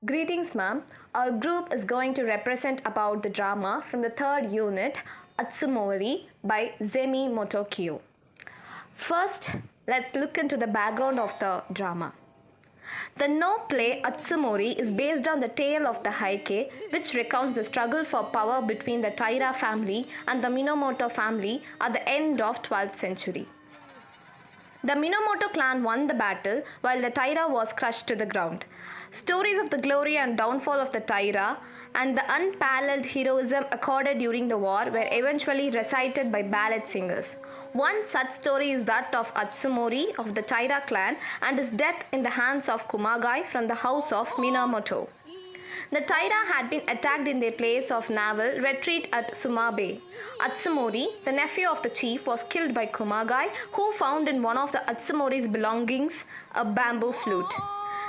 Greetings, ma'am. Our group is going to represent about the drama from the third unit, Atsumori by Zeami Motokiyo. First, let's look into the background of the drama. The no play Atsumori is based on the tale of the Heike, which recounts the struggle for power between the Taira family and the Minamoto family at the end of 12th century. The Minamoto clan won the battle while the Taira was crushed to the ground. Stories of the glory and downfall of the Taira and the unparalleled heroism accorded during the war were eventually recited by ballad singers. One such story is that of Atsumori of the Taira clan and his death in the hands of Kumagai from the house of Minamoto. The Taira had been attacked in their place of naval retreat at Suma Bay. Atsumori, the nephew of the chief, was killed by Kumagai, who found in one of the Atsumori's belongings a bamboo flute.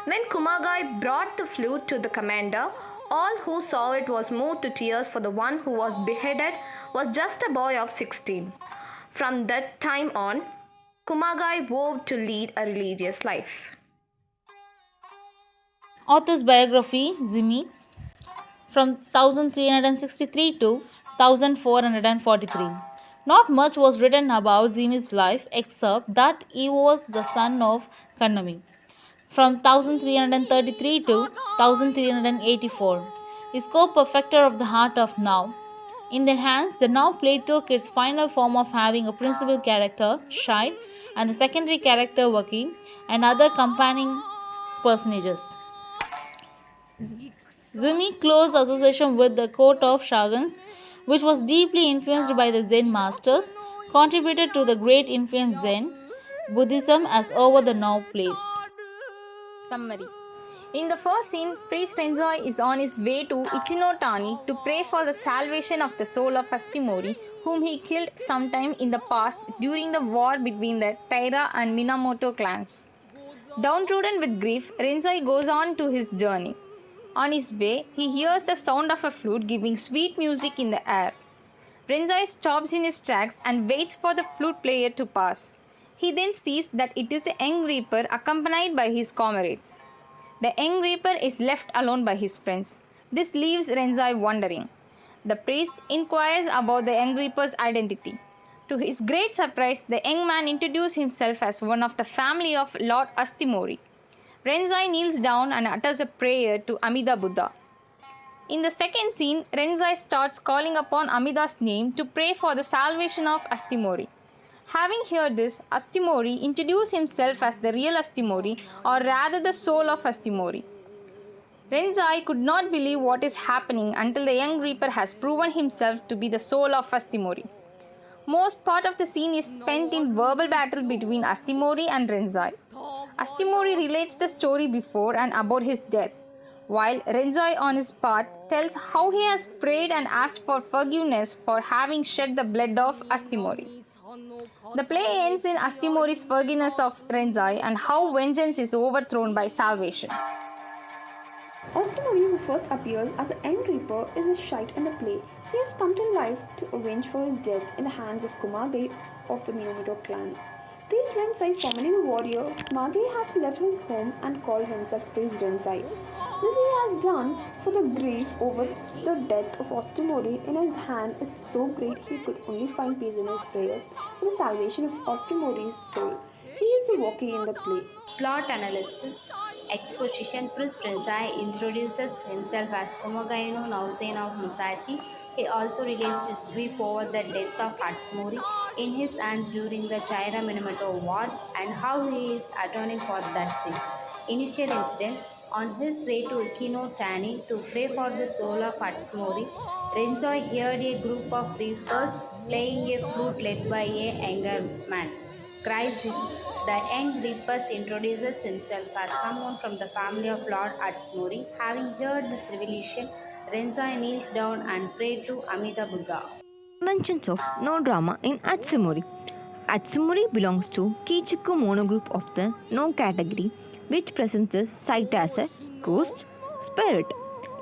When Kumagai brought the flute to the commander, all who saw it was moved to tears, for the one who was beheaded was just a boy of 16. From that time on, Kumagai vowed to lead a religious life. Author's biography, Zeami, from 1363 to 1443. Not much was written about Zeami's life except that he was the son of Kannami. From 1333 to 1384, his co-perfecter of the art of now. In their hands, the now play took its final form of having a principal character, Shai, and a secondary character, Waki, and other accompanying personages. Zeami's close association with the court of Shoguns, which was deeply influenced by the Zen masters, contributed to the great influence Zen Buddhism as over the now plays. Summary. In the first scene, Priest Renzai is on his way to Ichinotani to pray for the salvation of the soul of Atsumori, whom he killed sometime in the past during the war between the Taira and Minamoto clans. Downtrodden with grief, Renzai goes on to his journey. On his way, he hears the sound of a flute giving sweet music in the air. Renzai stops in his tracks and waits for the flute player to pass. He then sees that it is a young reaper accompanied by his comrades. The young reaper is left alone by his friends. This leaves Renzai wondering. The priest inquires about the young reaper's identity. To his great surprise, the young man introduces himself as one of the family of Lord Atsumori. Renzai kneels down and utters a prayer to Amida Buddha. In the second scene, Renzai starts calling upon Amida's name to pray for the salvation of Atsumori. Having heard this, Atsumori introduced himself as the real Atsumori, or rather the soul of Atsumori. Renzai could not believe what is happening until the young reaper has proven himself to be the soul of Atsumori. Most part of the scene is spent in verbal battle between Atsumori and Renzai. Atsumori relates the story before and about his death, while Renzai on his part tells how he has prayed and asked for forgiveness for having shed the blood of Atsumori. The play ends in Atsumori's forgiveness of Renzai and how vengeance is overthrown by salvation. Atsumori, who first appears as a young reaper, is a shite in the play. He has come to life to avenge for his death in the hands of Kumagai of the Minamoto clan. Priest Renzai, formerly the warrior, Kumagai has left his home and called himself Priest Renzai. This he has done for the grief over the death of Atsumori in his hand is so great he could only find peace in his prayer for the salvation of Atsumori's soul. He is the Waki in the play. Plot analysis. Exposition. Priest Renzai introduces himself as Kumagai no Naosen of Musashi. He also relates his grief over the death of Atsumori in his hands during the Taira-Minamoto wars and how he is atoning for that sin. Initial incident. On his way to Ikinotani to pray for the soul of Atsumori, Renzai heard a group of reapers playing a flute led by a younger man. Crisis. The young reaper introduces himself as someone from the family of Lord Atsumori. Having heard this revelation, Renzai kneels down and prayed to Amida Buddha. Mentions of no drama in Atsumori. Atsumori belongs to Kichiku monogroup of the no category, which presents the site as a ghost spirit.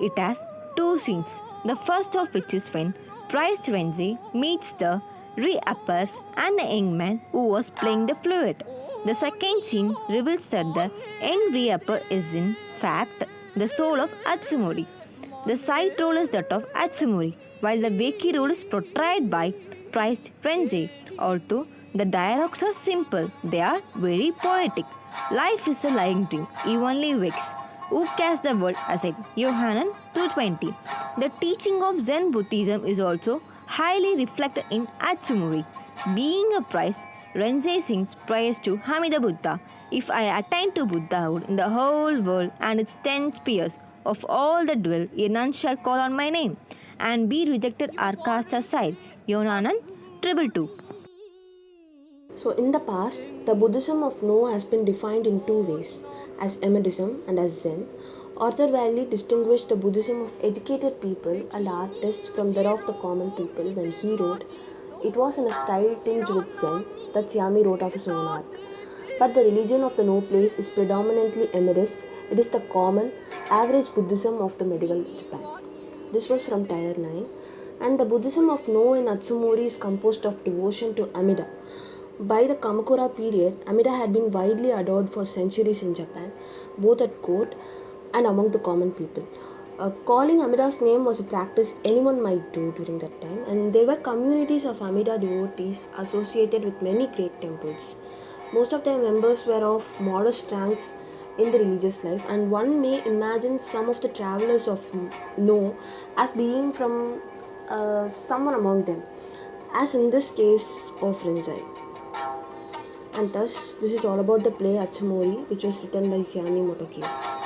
It has two scenes, the first of which is when Priest Renzai meets the reapers and the young man who was playing the flute. The second scene reveals that the young reapper is in fact the soul of Atsumori. The side role is that of Atsumori, while the Weki role is portrayed by Priest Frenzy. Although the dialogues are simple, they are very poetic. Life is a lying dream, he only wakes. Who casts the world aside? Yohanan 220. The teaching of Zen Buddhism is also highly reflected in Atsumori. Being a priest, Renzei sings prayers to Hamida Buddha. If I attain to Buddhahood in the whole world and its 10 spheres of all that dwell, none shall call on my name and be rejected or cast aside. Yohanan 222. So, in the past, the Buddhism of No has been defined in two ways, as Emidism and as Zen. Arthur Waley distinguished the Buddhism of educated people and artists from that of the common people when he wrote, "It was in a style tinged with Zen that Zeami wrote of his own art. But the religion of the No place is predominantly Emidist. It is the common, average Buddhism of the medieval Japan." This was from Tier 9. And the Buddhism of No in Atsumori is composed of devotion to Amida. By the Kamakura period, Amida had been widely adored for centuries in Japan, both at court and among the common people. Calling Amida's name was a practice anyone might do during that time, and there were communities of Amida devotees associated with many great temples. Most of their members were of modest ranks in the religious life, and one may imagine some of the travelers of No as being from someone among them, as in this case of Renzai. And thus, this is all about the play Atsumori, which was written by Zeami Motokiyo.